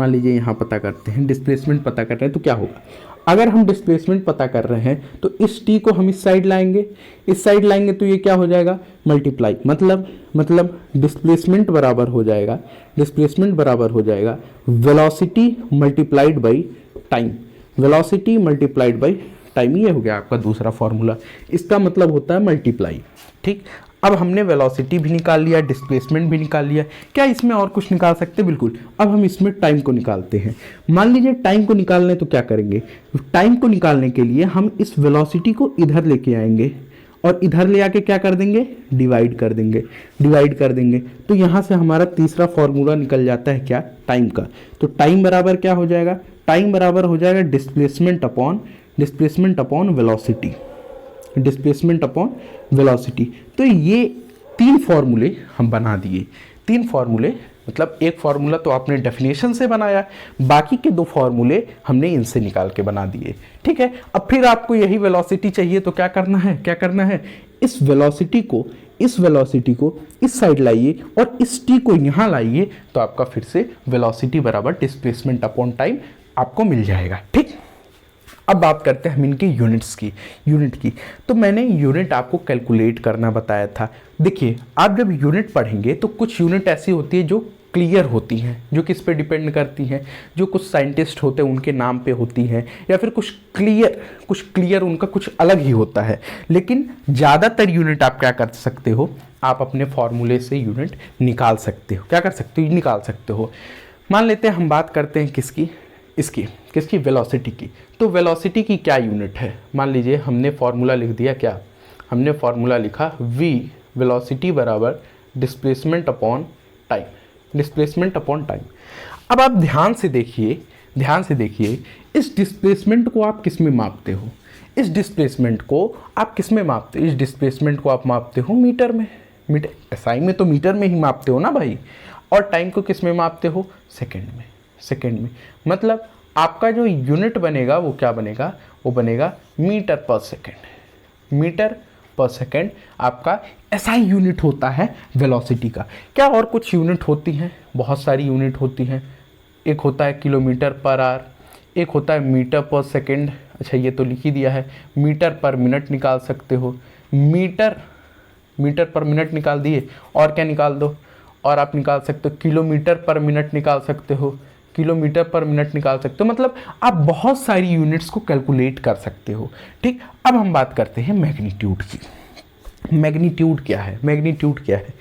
मान लीजिए यहाँ पता करते हैं, डिस्प्लेसमेंट पता कर रहे हैं तो क्या होगा। अगर हम डिस्प्लेसमेंट पता कर रहे हैं तो इस टी को हम इस साइड लाएंगे, तो ये क्या हो जाएगा, मल्टीप्लाई, मतलब डिस्प्लेसमेंट बराबर हो जाएगा वेलोसिटी मल्टीप्लाइड बाई टाइम। ये हो गया आपका दूसरा फॉर्मूला। इसका मतलब होता है मल्टीप्लाई। ठीक, अब हमने वेलोसिटी भी निकाल लिया, डिस्प्लेसमेंट भी निकाल लिया। क्या इसमें और कुछ निकाल सकते हैं? बिल्कुल। अब हम इसमें टाइम को निकालते हैं। मान लीजिए टाइम को निकालने तो क्या करेंगे, टाइम को निकालने के लिए हम इस वेलोसिटी को इधर लेके आएंगे और इधर ले आके क्या कर देंगे, डिवाइड कर देंगे। तो यहाँ से हमारा तीसरा फॉर्मूला निकल जाता है क्या, टाइम का। तो टाइम बराबर क्या हो जाएगा, टाइम बराबर हो जाएगा डिस्प्लेसमेंट अपॉन वेलोसिटी। तो ये 3 फॉर्मूले हम बना दिए। 3 फॉर्मूले मतलब एक फॉर्मूला तो आपने डेफिनेशन से बनाया, बाकी के 2 फॉर्मूले हमने इनसे निकाल के बना दिए। ठीक है, अब फिर आपको यही वेलोसिटी चाहिए तो क्या करना है, इस वेलोसिटी को इस साइड लाइए और इस टी को यहाँ लाइए, तो आपका फिर से वेलोसिटी बराबर डिस्प्लेसमेंट अपॉन टाइम आपको मिल जाएगा। ठीक, अब बात करते हैं हम इनके यूनिट की। तो मैंने यूनिट आपको कैलकुलेट करना बताया था। देखिए आप जब यूनिट पढ़ेंगे तो कुछ यूनिट ऐसी होती है जो क्लियर होती हैं, जो किस पे डिपेंड करती हैं, जो कुछ साइंटिस्ट होते हैं उनके नाम पे होती हैं, या फिर कुछ क्लियर उनका कुछ अलग ही होता है। लेकिन ज़्यादातर यूनिट आप क्या कर सकते हो, आप अपने फॉर्मूले से यूनिट निकाल सकते हो। क्या कर सकते हो, निकाल सकते हो। मान लेते हैं हम बात करते हैं किसकी, वेलोसिटी की। तो वेलोसिटी की क्या यूनिट है, मान लीजिए हमने फॉर्मूला लिख दिया, क्या हमने फॉर्मूला लिखा, v वेलोसिटी बराबर डिस्प्लेसमेंट अपॉन टाइम। अब आप ध्यान से देखिए, इस डिस्प्लेसमेंट को आप किस में मापते हो, इस डिस्प्लेसमेंट को आप मापते हो मीटर में। एसआई में तो मीटर में ही मापते हो ना भाई, और टाइम को किस में मापते हो, सेकेंड में। मतलब आपका जो यूनिट बनेगा वो क्या बनेगा, वो बनेगा मीटर पर पर सेकेंड आपका एसआई यूनिट होता है वेलोसिटी का। क्या और कुछ यूनिट होती हैं? बहुत सारी यूनिट होती हैं। एक होता है किलोमीटर पर आवर, एक होता है मीटर पर सेकेंड, अच्छा ये तो लिख ही दिया है। मीटर पर मिनट निकाल सकते हो, मीटर पर मिनट निकाल दिए, और क्या निकाल दो, और आप निकाल सकते हो किलोमीटर पर मिनट निकाल सकते हो, किलोमीटर पर मिनट निकाल सकते हो। मतलब आप बहुत सारी यूनिट्स को कैलकुलेट कर सकते हो। ठीक, अब हम बात करते हैं मैग्नीट्यूड की। मैग्नीट्यूड क्या है? मैग्नीट्यूड क्या है?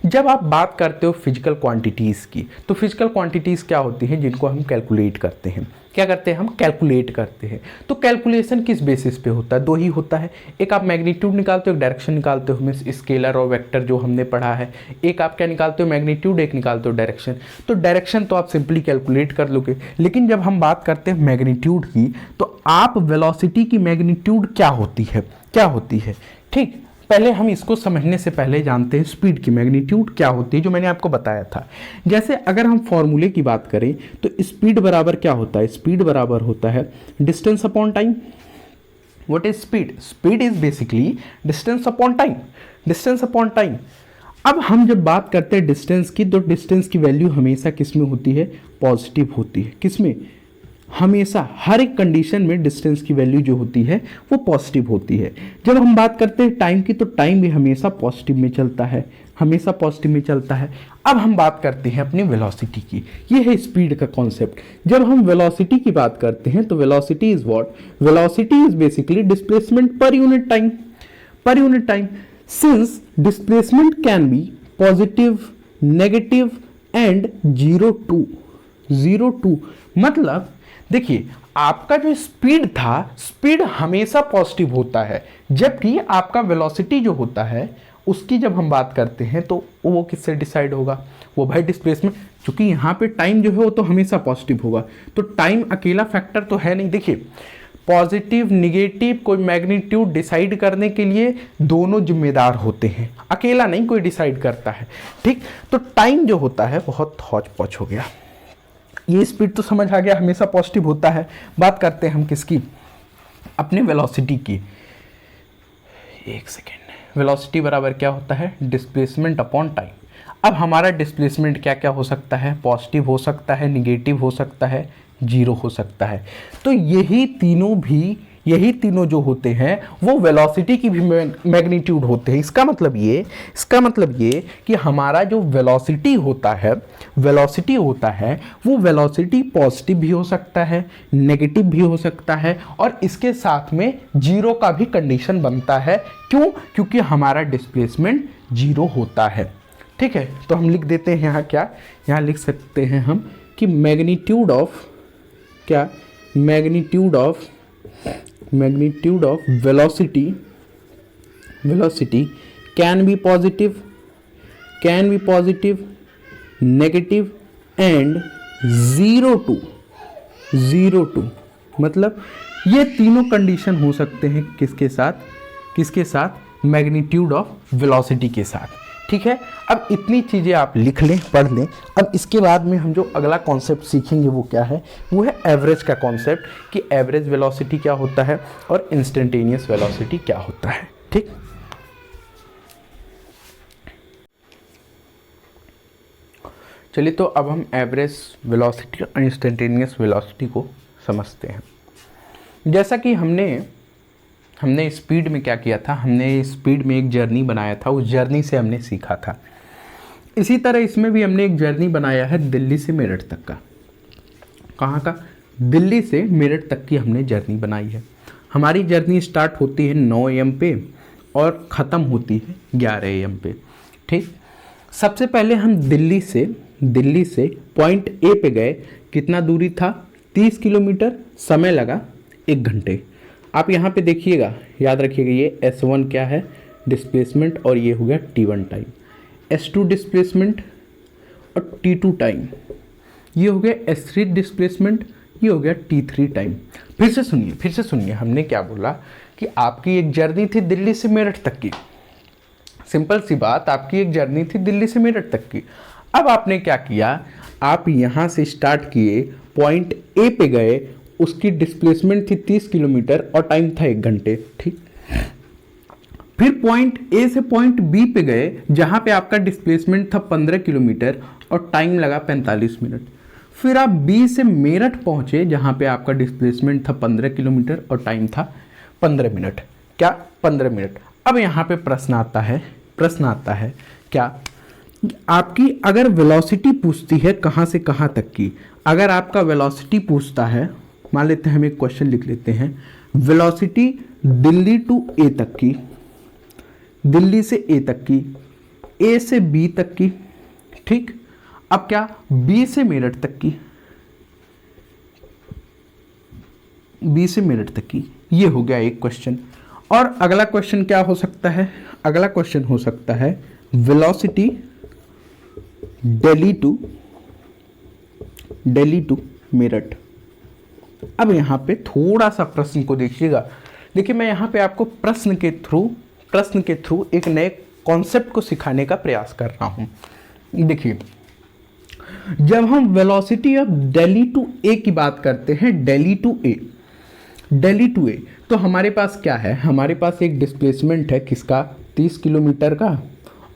जब आप बात करते हो फिजिकल क्वांटिटीज़ की, तो फिजिकल क्वांटिटीज़ क्या होती हैं जिनको हम कैलकुलेट करते हैं? क्या करते हैं? हम कैलकुलेट करते हैं। तो कैलकुलेशन किस बेसिस पे होता है? दो ही होता है, एक आप मैग्नीट्यूड निकालते हो, एक डायरेक्शन निकालते हो, मीन्स स्केलर और वेक्टर जो हमने पढ़ा है। एक आप क्या निकालते हो? मैग्नीट्यूड, एक निकालते हो डायरेक्शन। तो डायरेक्शन तो आप सिंपली कैलकुलेट कर लोगे, लेकिन जब हम बात करते हैं मैग्नीट्यूड की, तो आप वेलोसिटी की मैग्नीट्यूड क्या होती है, क्या होती है? ठीक, पहले हम इसको समझने से पहले जानते हैं स्पीड की मैग्नीट्यूड क्या होती है, जो मैंने आपको बताया था। जैसे अगर हम फॉर्मूले की बात करें तो स्पीड बराबर क्या होता है? स्पीड बराबर होता है distance upon time. What is speed? Speed is basically distance upon time, distance upon time. अब हम जब बात करते हैं डिस्टेंस की, तो डिस्टेंस की वैल्यू हमेशा किस में होती है? पॉजिटिव होती है। किस में? हमेशा, हर एक कंडीशन में डिस्टेंस की वैल्यू जो होती है वो पॉजिटिव होती है। जब हम बात करते हैं टाइम की, तो टाइम भी हमेशा पॉजिटिव में चलता है, हमेशा पॉजिटिव में चलता है। अब हम बात करते हैं अपनी वेलोसिटी की। ये है स्पीड का कॉन्सेप्ट। जब हम वेलोसिटी की बात करते हैं तो velocity is what? Velocity is basically displacement per unit time, per unit time. Since displacement can be positive, negative and 0 too मतलब देखिए, आपका जो स्पीड था, स्पीड हमेशा पॉजिटिव होता है, जबकि आपका वेलोसिटी जो होता है उसकी जब हम बात करते हैं तो वो किससे डिसाइड होगा? वो भाई डिस्प्लेसमेंट, क्योंकि यहाँ पे टाइम जो है वो तो हमेशा पॉजिटिव होगा, तो टाइम अकेला फैक्टर तो है नहीं। देखिए, पॉजिटिव निगेटिव कोई मैग्नीट्यूड डिसाइड करने के लिए दोनों जिम्मेदार होते हैं, अकेला नहीं कोई डिसाइड करता है। ठीक, तो टाइम जो होता है बहुत हौच पौच हो गया। ये स्पीड तो समझ आ गया, हमेशा पॉजिटिव होता है। बात करते हैं हम किसकी? अपने वेलोसिटी की। एक सेकेंड। वेलोसिटी बराबर क्या होता है? Displacement upon time. अब हमारा डिस्प्लेसमेंट क्या क्या हो सकता है? पॉजिटिव हो सकता है, निगेटिव हो सकता है, 0 हो सकता है। तो यही तीनों जो होते हैं वो वेलोसिटी की भी मैग्नीट्यूड होते हैं। इसका मतलब ये कि हमारा जो वेलोसिटी होता है वो वेलोसिटी पॉजिटिव भी हो सकता है, नेगेटिव भी हो सकता है, और इसके साथ में 0 का भी कंडीशन बनता है। क्यों? क्योंकि हमारा डिस्प्लेसमेंट 0 होता है। ठीक है, तो हम लिख देते हैं यहाँ क्या? यहाँ लिख सकते हैं हम कि मैग्नीट्यूड ऑफ क्या? Magnitude of velocity can be positive, negative and 0 too मतलब ये तीनों कंडीशन हो सकते हैं किसके साथ? मैग्नीट्यूड ऑफ वेलोसिटी के साथ। ठीक है, अब इतनी चीज़ें आप लिख लें, पढ़ लें। अब इसके बाद में हम जो अगला कॉन्सेप्ट सीखेंगे वो क्या है? वो है एवरेज का कॉन्सेप्ट, कि एवरेज वेलोसिटी क्या होता है और इंस्टेंटेनियस वेलोसिटी क्या होता है। ठीक, चलिए, तो अब हम एवरेज वेलोसिटी और इंस्टेंटेनियस वेलोसिटी को समझते हैं। जैसा कि हमने स्पीड में क्या किया था? हमने स्पीड में एक जर्नी बनाया था, उस जर्नी से हमने सीखा था। इसी तरह इसमें भी हमने एक जर्नी बनाया है दिल्ली से मेरठ तक का। कहाँ का? दिल्ली से मेरठ तक की हमने जर्नी बनाई है। हमारी जर्नी स्टार्ट होती है 9 AM पे और ख़त्म होती है 11 AM पे। ठीक, सबसे पहले हम दिल्ली से पॉइंट ए पे गए। कितना दूरी था? 30 किलोमीटर। समय लगा 1 घंटे। आप यहाँ पे देखिएगा, याद रखिएगा, ये S1 क्या है? डिस्प्लेसमेंट, और ये हो गया T1 टाइम। S2 डिस्प्लेसमेंट और T2 टाइम। ये हो गया S3 डिस्प्लेसमेंट, ये हो गया T3 टाइम। फिर से सुनिए हमने क्या बोला कि आपकी एक जर्नी थी दिल्ली से मेरठ तक की। सिंपल सी बात, आपकी एक जर्नी थी दिल्ली से मेरठ तक की। अब आपने क्या किया? आप यहाँ से स्टार्ट किए, पॉइंट ए पे गए, उसकी डिस्प्लेसमेंट थी 30 किलोमीटर और टाइम था 1 घंटे। ठीक, फिर पॉइंट ए से पॉइंट बी पे गए जहां पे आपका डिस्प्लेसमेंट था 15 किलोमीटर और टाइम लगा 45 मिनट। फिर आप बी से मेरठ पहुंचे जहां पे आपका डिस्प्लेसमेंट था 15 किलोमीटर और टाइम था 15 मिनट। क्या 15 मिनट। अब यहाँ पे प्रश्न आता है क्या, आपकी अगर वेलोसिटी पूछती है कहाँ से कहाँ तक की, अगर आपका वेलोसिटी पूछता है, मान लेते हैं हम एक क्वेश्चन लिख लेते हैं, वेलोसिटी दिल्ली टू ए तक की, दिल्ली से ए तक की, ए से बी तक की, ठीक। अब क्या बी से मेरठ तक की, बी से मेरठ तक की, ये हो गया एक क्वेश्चन। और अगला क्वेश्चन क्या हो सकता है, अगला क्वेश्चन हो सकता है वेलोसिटी दिल्ली टू मेरठ। अब यहां पे थोड़ा सा प्रश्न को देखिएगा। देखिए मैं यहां पे आपको प्रश्न के थ्रू एक नए कॉन्सेप्ट को सिखाने का प्रयास कर रहा हूं। देखिए जब हम वेलोसिटी ऑफ दिल्ली टू ए की बात करते हैं, दिल्ली टू ए, तो हमारे पास क्या है, हमारे पास एक डिस्प्लेसमेंट है किसका, 30 किलोमीटर का,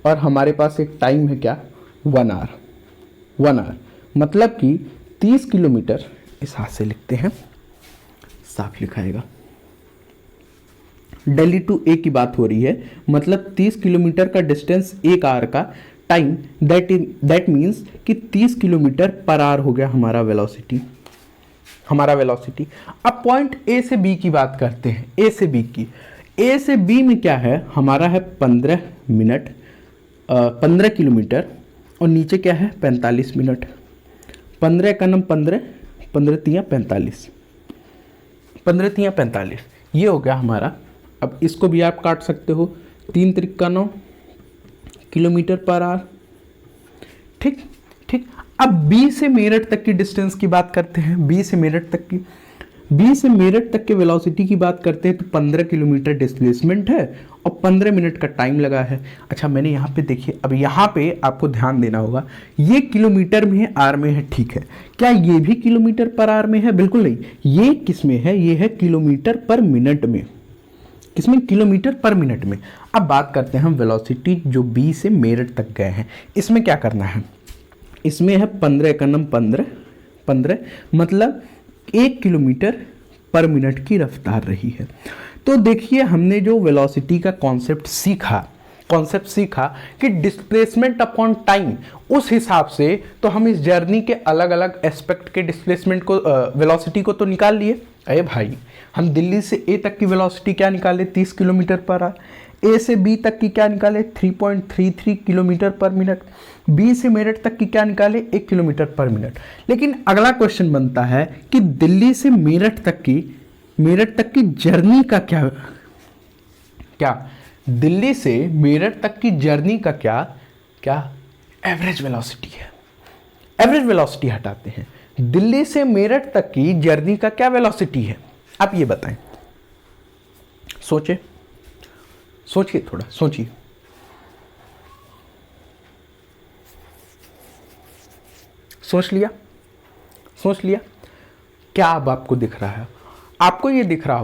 और हमारे पास एक टाइम है क्या, 1 आवर। मतलब कि 30 किलोमीटर, इस हाथ से लिखते हैं, साफ लिखाएगा, दिल्ली टू ए की बात हो रही है, मतलब 30 किलोमीटर का डिस्टेंस 1 आवर का, टाइम दैट मीन्स कि 30 किलोमीटर पर आवर हो गया हमारा वेलोसिटी। अब पॉइंट ए से बी की बात करते हैं, ए से बी में क्या है, हमारा है 15 मिनट, 15 किलोमीटर, और नीचे क्या है 45 मिनट। 15 का नाम 15, 15 तिया 45, 15 तिया 45, ये हो गया हमारा। अब इसको भी आप काट सकते हो, 3 त्रिक 9 किलोमीटर पर आवर, ठीक। अब बी से मेरठ तक की डिस्टेंस की बात करते हैं, बी से मेरठ तक के वेलोसिटी की बात करते हैं, तो 15 किलोमीटर डिस्प्लेसमेंट है और 15 मिनट का टाइम लगा है। अच्छा मैंने यहाँ पे देखिए, अब यहाँ पे आपको ध्यान देना होगा, ये किलोमीटर में है, आर में है, ठीक है। क्या ये भी किलोमीटर पर आर में है? बिल्कुल नहीं, ये किस में है, ये है किलोमीटर पर मिनट में। किसमें? किलोमीटर पर मिनट में। अब बात करते हैं हम वेलोसिटी जो बी से मेरठ तक गए हैं, इसमें क्या करना है, इसमें है 15 का नाम 15, मतलब 1 किलोमीटर पर मिनट की रफ्तार रही है। तो देखिए हमने जो वेलोसिटी का कॉन्सेप्ट सीखा कि डिस्प्लेसमेंट अपॉन टाइम, उस हिसाब से तो हम इस जर्नी के अलग अलग एस्पेक्ट के डिस्प्लेसमेंट को, वेलोसिटी को तो निकाल लिए। अरे भाई हम दिल्ली से ए तक की वेलोसिटी क्या निकाले, 30 किलोमीटर पर आवर। ए से बी तक की क्या निकाले, 3.33 किलोमीटर पर मिनट। बी से मेरठ तक की क्या निकाले, 1 किलोमीटर पर मिनट। लेकिन अगला क्वेश्चन बनता है कि दिल्ली से मेरठ तक की जर्नी का क्या दिल्ली से मेरठ तक की जर्नी का क्या एवरेज वेलोसिटी है। एवरेज वेलोसिटी हटाते हैं, दिल्ली से मेरठ तक की जर्नी का क्या वेलोसिटी है, आप ये बताएं। सोचिए थोड़ा, सोचिए। सोच लिया। क्या अब आपको दिख रहा है? आपको ये दिख रहा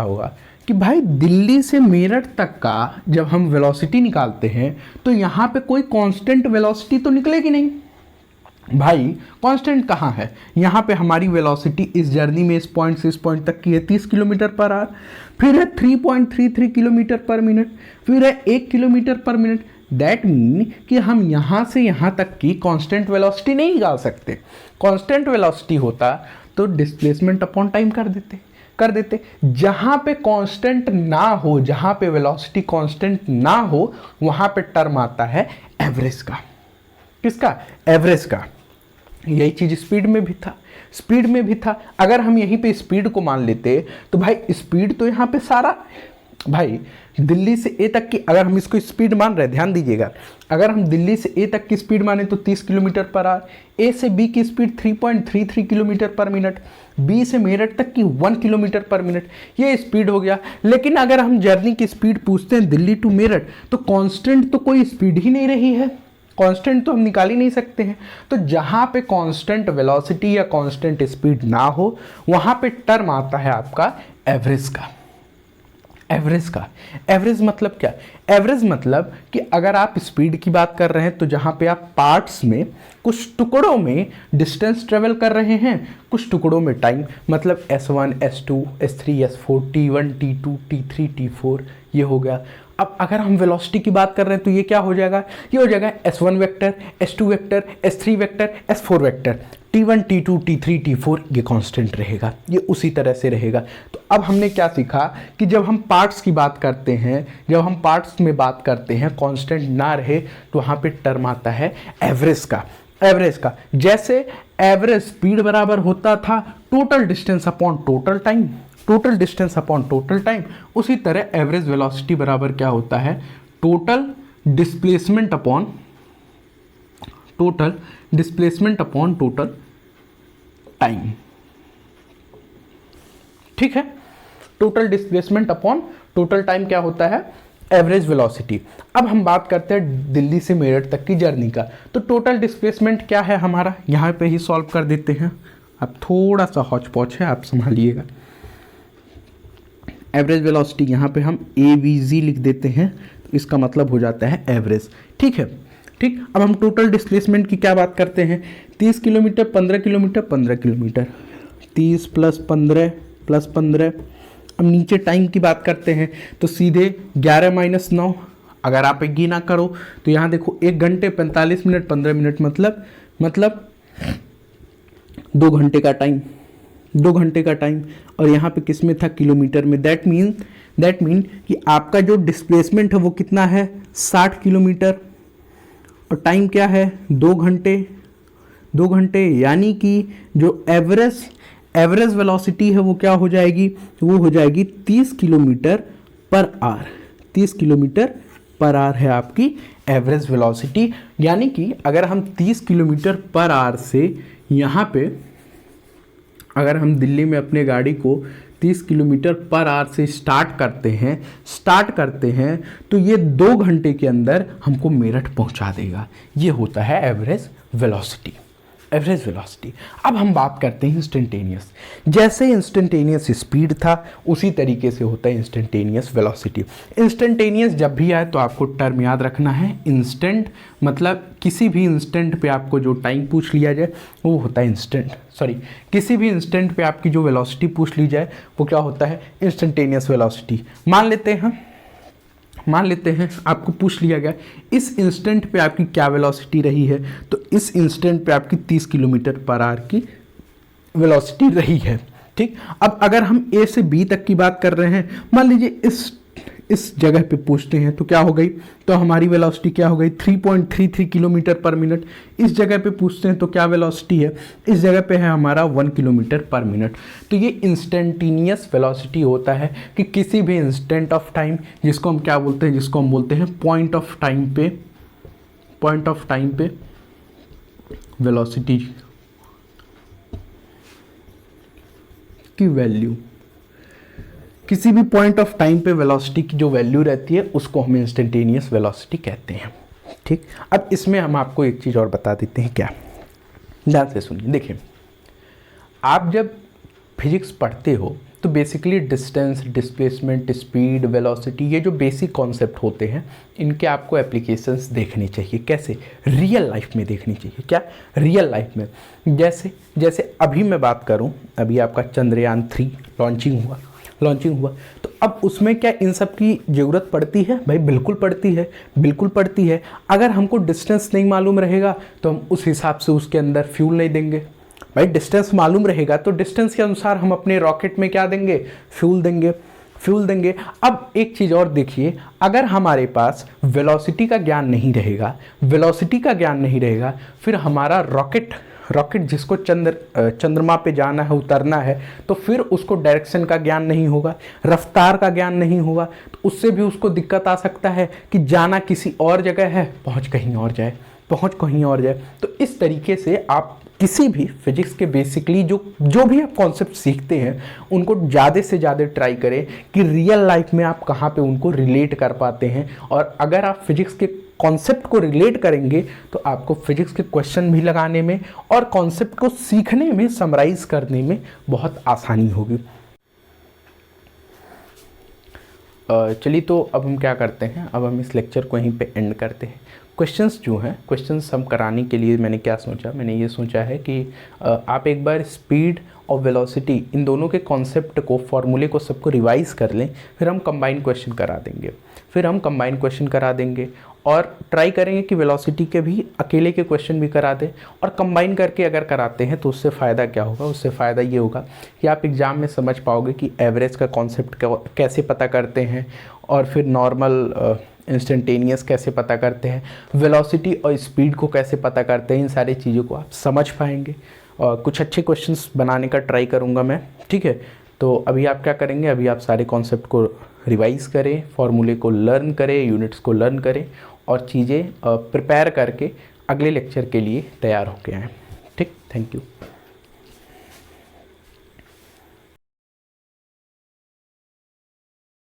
होगा कि भाई दिल्ली से मेरठ तक का जब हम वेलोसिटी निकालते हैं तो यहाँ पे कोई कांस्टेंट वेलोसिटी तो निकलेगी नहीं। भाई कांस्टेंट कहाँ है? यहाँ पे हमारी वेलोसिटी इस जर्नी में इस पॉइंट से इस पॉइंट तक की है 30 किलोमीटर पर आवर, फिर है 3.33 किलोमीटर पर मिनट, फिर है 1 kilometre per minute. That mean कि हम यहाँ से यहाँ तक की कांस्टेंट वेलोसिटी नहीं निकाल सकते। कांस्टेंट वेलोसिटी होता तो डिस्प्लेसमेंट अपॉन टाइम कर देते। जहाँ पे कांस्टेंट ना हो, जहाँ पे वेलोसिटी कांस्टेंट ना हो, वहाँ पे टर्म आता है एवरेज का। किसका? एवरेज का। यही चीज स्पीड में भी था। अगर हम यहीं पे स्पीड को मान लेते तो भाई स्पीड तो यहाँ पे सारा, भाई दिल्ली से ए तक की अगर हम इसको स्पीड मान रहे हैं, ध्यान दीजिएगा, अगर हम दिल्ली से ए तक की स्पीड माने तो 30 किलोमीटर पर आवर, ए से बी की speed 3.33 kilometre per minute, B से मेरठ तक की 1 किलोमीटर पर मिनट, ये स्पीड हो गया। लेकिन अगर हम जर्नी की स्पीड पूछते हैं दिल्ली टू मेरठ, तो कांस्टेंट तो कोई स्पीड ही नहीं रही है, कांस्टेंट तो हम निकाल ही नहीं सकते हैं। तो जहां पे कांस्टेंट वेलोसिटी या कांस्टेंट स्पीड ना हो, वहां पे टर्म आता है आपका एवरेज का। एवरेज का। एवरेज मतलब क्या? एवरेज मतलब कि अगर आप स्पीड की बात कर रहे हैं तो जहां पे आप पार्ट्स में कुछ टुकड़ों में डिस्टेंस ट्रेवल कर रहे हैं, कुछ टुकड़ों में टाइम, मतलब S1 S2 S3 S4 T1 T2 T3 T4 ये हो गया। अब अगर हम वेलोसिटी की बात कर रहे हैं तो ये क्या हो जाएगा? ये हो जाएगा S1 vector, S2 vector, S3 vector, S4 vector. T1 T2 T3 T4 ये कांस्टेंट रहेगा, ये उसी तरह से रहेगा। तो अब हमने क्या सीखा कि जब हम पार्ट्स की बात करते हैं, जब हम पार्ट्स में बात करते हैं कांस्टेंट ना रहे तो वहाँ पे टर्म आता है एवरेज का। एवरेज का जैसे एवरेज स्पीड बराबर होता था total distance upon total time, total distance upon total time, उसी तरह एवरेज वेलोसिटी बराबर क्या होता है? Total displacement upon total displacement upon total time. ठीक है, total displacement upon total time क्या होता है? Average velocity. अब हम बात करते हैं दिल्ली से मेरठ तक की जर्नी का, तो टोटल डिस्प्लेसमेंट क्या है हमारा? यहाँ पे ही सॉल्व कर देते हैं। अब थोड़ा सा हौच पौच है, आप संभालिएगा। एवरेज वेलोसिटी यहाँ पे हम AVG लिख देते हैं, तो इसका मतलब हो जाता है एवरेज। ठीक है, ठीक। अब हम टोटल डिस्प्लेसमेंट की क्या बात करते हैं? 30 किलोमीटर 15 किलोमीटर 15 किलोमीटर, 30 + 15 + 15। अब नीचे टाइम की बात करते हैं तो सीधे 11 - 9। अगर आप एक गिना करो तो यहाँ देखो 1 घंटे 45 मिनट 15 मिनट, मतलब 2 घंटे का टाइम, 2 घंटे का टाइम। और यहाँ पे किस में था? किलोमीटर में। दैट मीन कि आपका जो डिस्प्लेसमेंट है वो कितना है? 60 किलोमीटर। और टाइम क्या है? 2 घंटे। 2 घंटे यानी कि जो एवरेज वेलोसिटी है वो क्या हो जाएगी? वो हो जाएगी 30 kilometre per hour. 30 kilometre per hour है आपकी एवरेज वेलोसिटी। यानी कि अगर हम 30 किलोमीटर पर आवर से यहाँ पे, अगर हम दिल्ली में अपने गाड़ी को 30 किलोमीटर पर आवर से स्टार्ट करते हैं तो ये 2 घंटे के अंदर हमको मेरठ पहुंचा देगा। ये होता है एवरेज वेलोसिटी। Average velocity. अब हम बात करते हैं इंस्टेंटेनियस। जैसे इंस्टेंटेनियस स्पीड था उसी तरीके से होता है इंस्टेंटेनियस वेलोसिटी। इंस्टेंटेनियस जब भी आए तो आपको टर्म याद रखना है, इंस्टेंट मतलब किसी भी इंस्टेंट पे आपको जो टाइम पूछ लिया जाए वो होता है किसी भी इंस्टेंट पे आपकी जो वेलोसिटी पूछ ली जाए वो क्या होता है? Instantaneous velocity. मान लेते हैं आपको पूछ लिया गया इस इंस्टेंट पे आपकी क्या वेलोसिटी रही है, तो इस इंस्टेंट पे आपकी 30 किलोमीटर पर आवर की वेलोसिटी रही है। ठीक। अब अगर हम A से B तक की बात कर रहे हैं, मान लीजिए इस जगह पे पूछते हैं तो क्या हो गई? तो हमारी वेलोसिटी क्या हो गई? 3.33 किलोमीटर पर मिनट। इस जगह पे पूछते हैं तो क्या वेलोसिटी है? इस जगह पे है हमारा 1 किलोमीटर पर मिनट। तो ये इंस्टेंटेनियस वेलोसिटी होता है कि किसी भी इंस्टेंट ऑफ टाइम, जिसको हम क्या बोलते हैं? जिसको हम बोलते हैं पॉइंट ऑफ टाइम पे वेलोसिटी की वैल्यू, किसी भी पॉइंट ऑफ टाइम पे वेलोसिटी की जो वैल्यू रहती है उसको हम इंस्टेंटेनियस वेलोसिटी कहते हैं। ठीक। अब इसमें हम आपको एक चीज़ और बता देते हैं। क्या? ध्यान से सुनिए। देखिए, आप जब फिजिक्स पढ़ते हो तो basically distance, displacement, speed, velocity, ये जो बेसिक कॉन्सेप्ट होते हैं इनके आपको एप्लीकेशंस देखनी चाहिए। कैसे? रियल लाइफ में देखनी चाहिए। क्या? रियल लाइफ में। जैसे अभी मैं बात करूं, अभी आपका चंद्रयान 3 लॉन्चिंग हुआ, तो अब उसमें क्या इन सब की ज़रूरत पड़ती है? भाई बिल्कुल पड़ती है। अगर हमको डिस्टेंस नहीं मालूम रहेगा तो हम उस हिसाब से उसके अंदर फ्यूल नहीं देंगे। भाई डिस्टेंस मालूम रहेगा तो डिस्टेंस के अनुसार हम अपने रॉकेट में क्या देंगे? फ्यूल देंगे। अब एक चीज़ और देखिए, अगर हमारे पास वेलोसिटी का ज्ञान नहीं रहेगा फिर हमारा रॉकेट जिसको चंद्रमा पे जाना है, उतरना है, तो फिर उसको डायरेक्शन का ज्ञान नहीं होगा, रफ्तार का ज्ञान नहीं होगा, तो उससे भी उसको दिक्कत आ सकता है कि जाना किसी और जगह है, पहुंच कहीं और जाए। तो इस तरीके से आप किसी भी फिजिक्स के बेसिकली जो भी आप कॉन्सेप्ट सीखते हैं उनको ज़्यादा से ज़्यादा ट्राई करें कि रियल लाइफ में आप कहाँ पे उनको रिलेट कर पाते हैं। और अगर आप फिजिक्स के कॉन्सेप्ट को रिलेट करेंगे तो आपको फिजिक्स के क्वेश्चन भी लगाने में और कॉन्सेप्ट को सीखने में, समराइज करने में बहुत आसानी होगी। चलिए तो अब हम क्या करते हैं, अब हम इस लेक्चर को यहीं पे एंड करते हैं। क्वेश्चंस जो हैं, क्वेश्चंस हम कराने के लिए मैंने क्या सोचा, मैंने ये सोचा है कि आप एक बार स्पीड और वेलोसिटी इन दोनों के कॉन्सेप्ट को, फॉर्मूले को सबको रिवाइज़ कर लें, फिर हम कंबाइन क्वेश्चन करा देंगे और ट्राई करेंगे कि वेलोसिटी के भी अकेले के क्वेश्चन भी करा दें, और कंबाइन करके अगर कराते हैं तो उससे फ़ायदा क्या होगा, उससे फ़ायदा ये होगा कि आप एग्ज़ाम में समझ पाओगे कि एवरेज का कॉन्सेप्ट कैसे पता करते हैं, और फिर नॉर्मल इंस्टेंटेनियस कैसे पता करते हैं, वेलोसिटी और स्पीड को कैसे पता करते हैं, इन सारी चीज़ों को आप समझ पाएंगे। और कुछ अच्छे क्वेश्चंस बनाने का ट्राई करूँगा मैं, ठीक है। तो अभी आप क्या करेंगे, अभी आप सारे कॉन्सेप्ट को रिवाइज़ करें, फॉर्मूले को लर्न करें, यूनिट्स को लर्न करें, और चीज़ें प्रिपेयर करके अगले लेक्चर के लिए तैयार होके आएँ। ठीक, थैंक यू।